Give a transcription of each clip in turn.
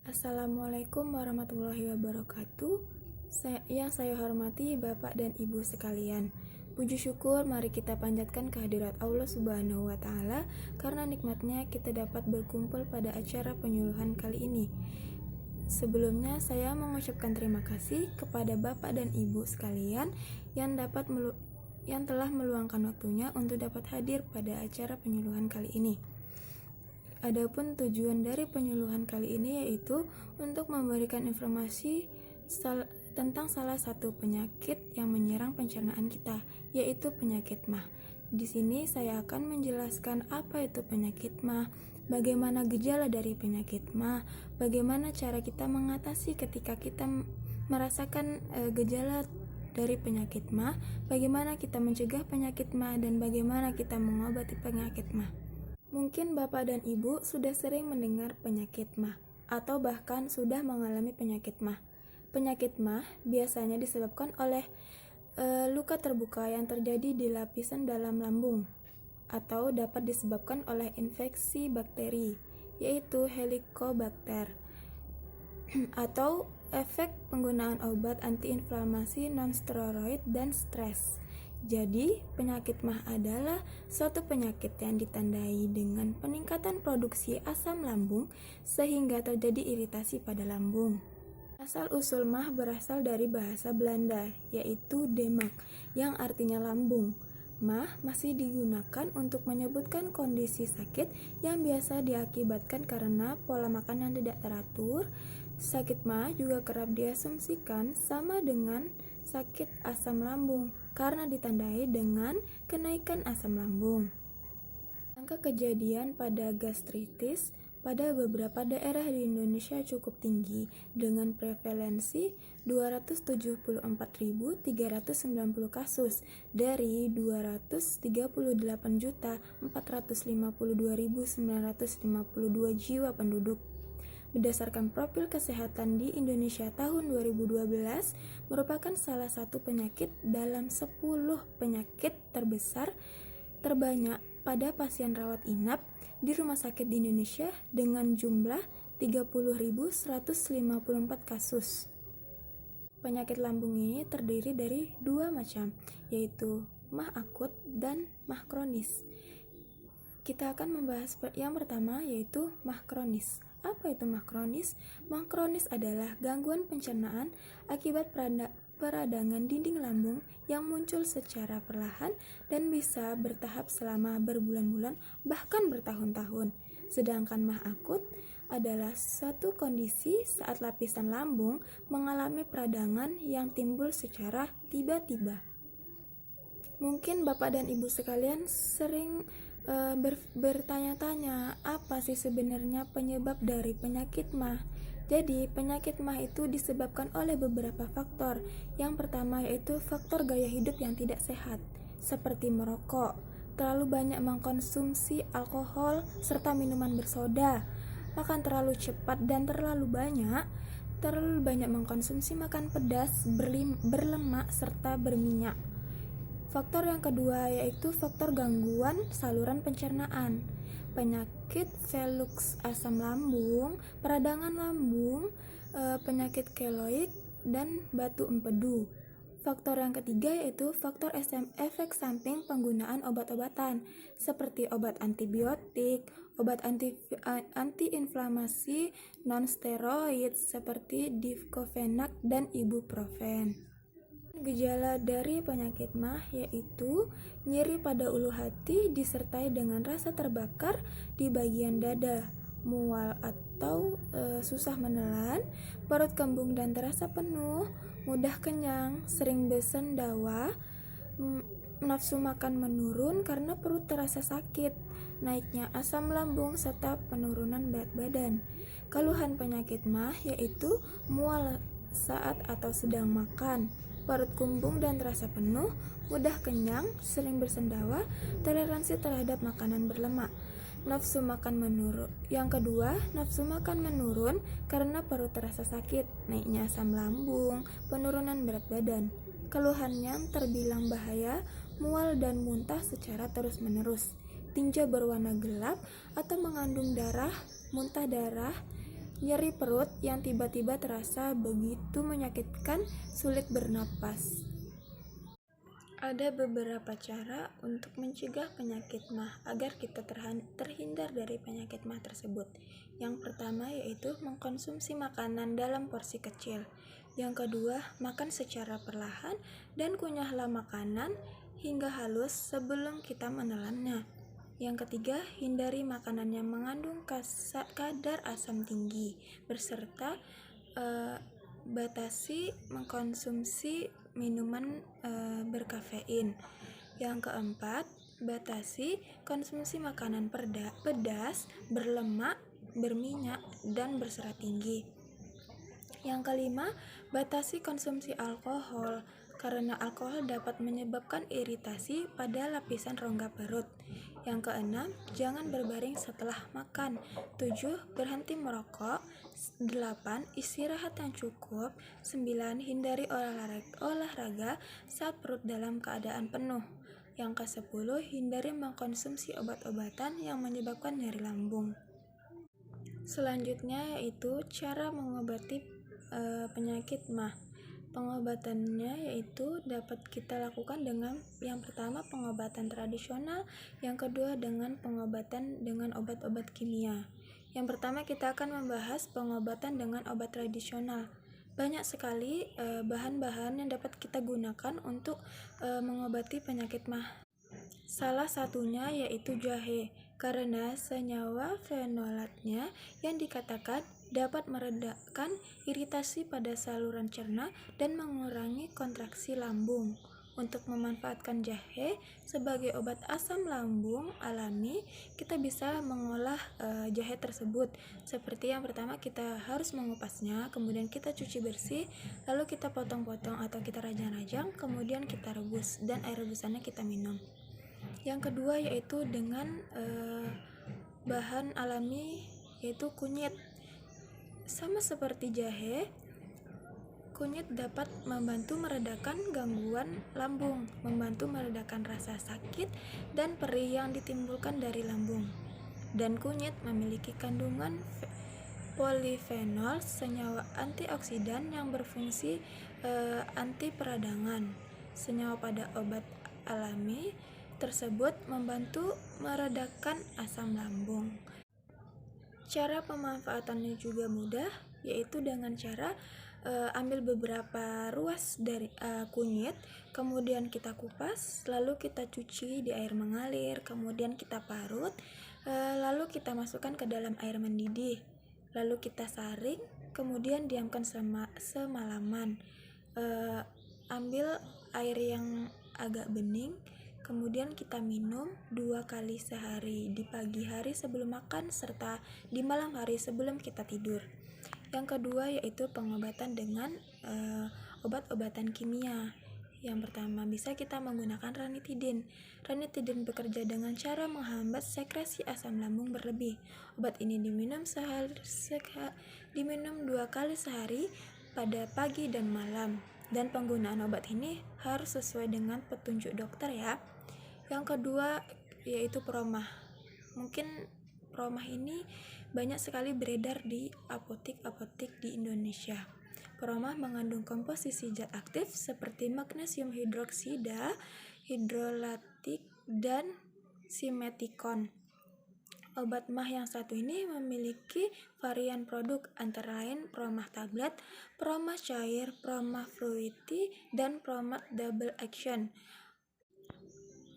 Assalamualaikum warahmatullahi wabarakatuh. Yang saya hormati Bapak dan Ibu sekalian. Puji syukur mari kita panjatkan kehadirat Allah Subhanahu wa taala karena nikmatnya kita dapat berkumpul pada acara penyuluhan kali ini. Sebelumnya saya mengucapkan terima kasih kepada Bapak dan Ibu sekalian yang telah meluangkan waktunya untuk dapat hadir pada acara penyuluhan kali ini. Adapun tujuan dari penyuluhan kali ini yaitu untuk memberikan informasi tentang salah satu penyakit yang menyerang pencernaan kita, yaitu penyakit MAH. Di sini saya akan menjelaskan apa itu penyakit MAH, bagaimana gejala dari penyakit MAH, bagaimana cara kita mengatasi ketika kita merasakan gejala dari penyakit MAH, bagaimana kita mencegah penyakit MAH, dan bagaimana kita mengobati penyakit MAH. Mungkin Bapak dan Ibu sudah sering mendengar penyakit MAH atau bahkan sudah mengalami penyakit MAH. Penyakit MAH biasanya disebabkan oleh luka terbuka yang terjadi di lapisan dalam lambung atau dapat disebabkan oleh infeksi bakteri, yaitu Helicobacter, atau efek penggunaan obat antiinflamasi non-steroid dan stres. Jadi, penyakit MAH adalah suatu penyakit yang ditandai dengan peningkatan produksi asam lambung sehingga terjadi iritasi pada lambung. Asal-usul MAH berasal dari bahasa Belanda, yaitu demak, yang artinya lambung. MAH masih digunakan untuk menyebutkan kondisi sakit yang biasa diakibatkan karena pola makan yang tidak teratur. Sakit MAH juga kerap diasumsikan sama dengan sakit asam lambung karena ditandai dengan kenaikan asam lambung. Angka kejadian pada gastritis pada beberapa daerah di Indonesia cukup tinggi dengan prevalensi 274.390 kasus dari 238.452.952 jiwa penduduk. Berdasarkan profil kesehatan di Indonesia tahun 2012 merupakan salah satu penyakit dalam 10 penyakit terbanyak pada pasien rawat inap di rumah sakit di Indonesia dengan jumlah 30.154 kasus. Penyakit lambung ini terdiri dari dua macam, yaitu MAH akut dan MAH kronis. Kita akan membahas yang pertama, yaitu MAH kronis. Apa itu MAH kronis? MAH kronis adalah gangguan pencernaan akibat peradangan dinding lambung yang muncul secara perlahan dan bisa bertahap selama berbulan-bulan bahkan bertahun-tahun. Sedangkan MAH akut adalah suatu kondisi saat lapisan lambung mengalami peradangan yang timbul secara tiba-tiba. Mungkin Bapak dan Ibu sekalian sering bertanya-tanya, apa sih sebenarnya penyebab dari penyakit MAH? Jadi, penyakit MAH itu disebabkan oleh beberapa faktor. Yang pertama yaitu faktor gaya hidup yang tidak sehat, seperti merokok, terlalu banyak mengkonsumsi alkohol serta minuman bersoda, makan terlalu cepat dan terlalu banyak mengkonsumsi makan pedas, berlemak serta berminyak. Faktor yang kedua yaitu faktor gangguan saluran pencernaan, penyakit velux asam lambung, peradangan lambung, penyakit keloid, dan batu empedu. Faktor yang ketiga yaitu faktor efek samping penggunaan obat-obatan seperti obat antibiotik, obat antiinflamasi non-steroid seperti diclofenac dan ibuprofen. Gejala dari penyakit MAH yaitu nyeri pada ulu hati disertai dengan rasa terbakar di bagian dada, mual atau susah menelan, perut kembung dan terasa penuh, mudah kenyang, sering bersendawa, nafsu makan menurun karena perut terasa sakit, naiknya asam lambung serta penurunan berat badan. Keluhan penyakit MAH yaitu mual saat atau sedang makan, perut kembung dan terasa penuh, mudah kenyang, sering bersendawa, toleransi terhadap makanan berlemak. Nafsu makan menurun. Yang kedua, nafsu makan menurun karena perut terasa sakit, naiknya asam lambung, penurunan berat badan. Keluhannya terbilang bahaya, mual dan muntah secara terus-menerus, tinja berwarna gelap atau mengandung darah, muntah darah, nyeri perut yang tiba-tiba terasa begitu menyakitkan, sulit bernapas. Ada beberapa cara untuk mencegah penyakit MAH agar kita terhindar dari penyakit MAH tersebut. Yang pertama yaitu mengkonsumsi makanan dalam porsi kecil. Yang kedua, makan secara perlahan dan kunyahlah makanan hingga halus sebelum kita menelannya. Yang ketiga, hindari makanan yang mengandung kadar asam tinggi, beserta batasi mengkonsumsi minuman berkafein. Yang keempat, batasi konsumsi makanan pedas, berlemak, berminyak, dan berserat tinggi. Yang kelima, batasi konsumsi alkohol, karena alkohol dapat menyebabkan iritasi pada lapisan rongga perut. Yang keenam, jangan berbaring setelah makan. 7. Berhenti merokok. 8. Istirahat yang cukup. 9. Hindari olahraga saat perut dalam keadaan penuh. Yang ke-10, hindari mengkonsumsi obat-obatan yang menyebabkan nyeri lambung. Selanjutnya yaitu cara mengobati penyakit MAH. Pengobatannya yaitu dapat kita lakukan dengan yang pertama pengobatan tradisional, yang kedua dengan pengobatan dengan obat-obat kimia. Yang pertama kita akan membahas pengobatan dengan obat tradisional. Banyak sekali bahan-bahan yang dapat kita gunakan untuk mengobati penyakit MAH. Salah satunya yaitu jahe, karena senyawa fenolatnya yang dikatakan dapat meredakan iritasi pada saluran cerna dan mengurangi kontraksi lambung. Untuk memanfaatkan jahe sebagai obat asam lambung alami, kita bisa mengolah jahe tersebut. Seperti yang pertama, kita harus mengupasnya, kemudian kita cuci bersih, lalu kita potong-potong atau kita rajang-rajang, kemudian kita rebus dan air rebusannya kita minum. Yang kedua yaitu dengan bahan alami yaitu kunyit. Sama seperti jahe, kunyit dapat membantu meredakan gangguan lambung, membantu meredakan rasa sakit dan perih yang ditimbulkan dari lambung. Dan kunyit memiliki kandungan polifenol, senyawa antioksidan yang berfungsi anti peradangan. Senyawa pada obat alami tersebut membantu meredakan asam lambung. Cara pemanfaatannya juga mudah, yaitu dengan cara ambil beberapa ruas dari kunyit, kemudian kita kupas, lalu kita cuci di air mengalir, kemudian kita parut, lalu kita masukkan ke dalam air mendidih, lalu kita saring, kemudian diamkan semalaman. Ambil air yang agak bening, kemudian kita minum 2 kali sehari, di pagi hari sebelum makan serta di malam hari sebelum kita tidur. Yang kedua yaitu pengobatan dengan obat-obatan kimia. Yang pertama bisa kita menggunakan ranitidin. Ranitidin bekerja dengan cara menghambat sekresi asam lambung berlebih. Obat ini diminum 2 kali sehari pada pagi dan malam. Dan penggunaan obat ini harus sesuai dengan petunjuk dokter ya. Yang kedua yaitu promah. Mungkin promah ini banyak sekali beredar di apotik-apotik di Indonesia. Promah mengandung komposisi zat aktif seperti magnesium hidroksida, hidrolatik, dan simetikon. Obat MAH yang satu ini memiliki varian produk antara lain promah tablet, promah cair, promah fruity, dan promah double action.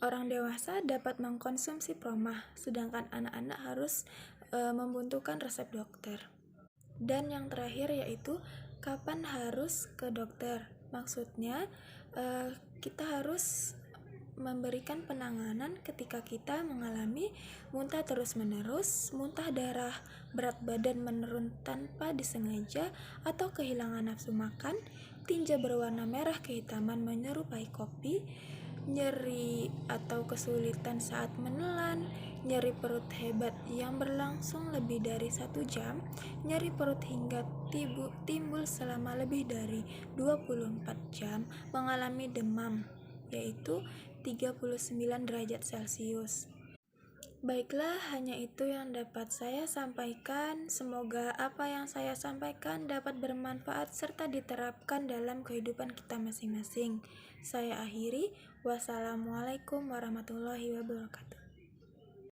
Orang dewasa dapat mengkonsumsi promah, sedangkan anak-anak harus membutuhkan resep dokter. Dan yang terakhir yaitu kapan harus ke dokter. Maksudnya kita harus memberikan penanganan ketika kita mengalami muntah terus-menerus, muntah darah, berat badan menurun tanpa disengaja atau kehilangan nafsu makan, tinja berwarna merah kehitaman menyerupai kopi, nyeri atau kesulitan saat menelan, nyeri perut hebat yang berlangsung lebih dari 1 jam, nyeri perut hingga timbul selama lebih dari 24 jam, mengalami demam, yaitu 39 derajat Celcius. Baiklah, hanya itu yang dapat saya sampaikan. Semoga apa yang saya sampaikan dapat bermanfaat serta diterapkan dalam kehidupan kita masing-masing. Saya akhiri. Wassalamualaikum warahmatullahi wabarakatuh.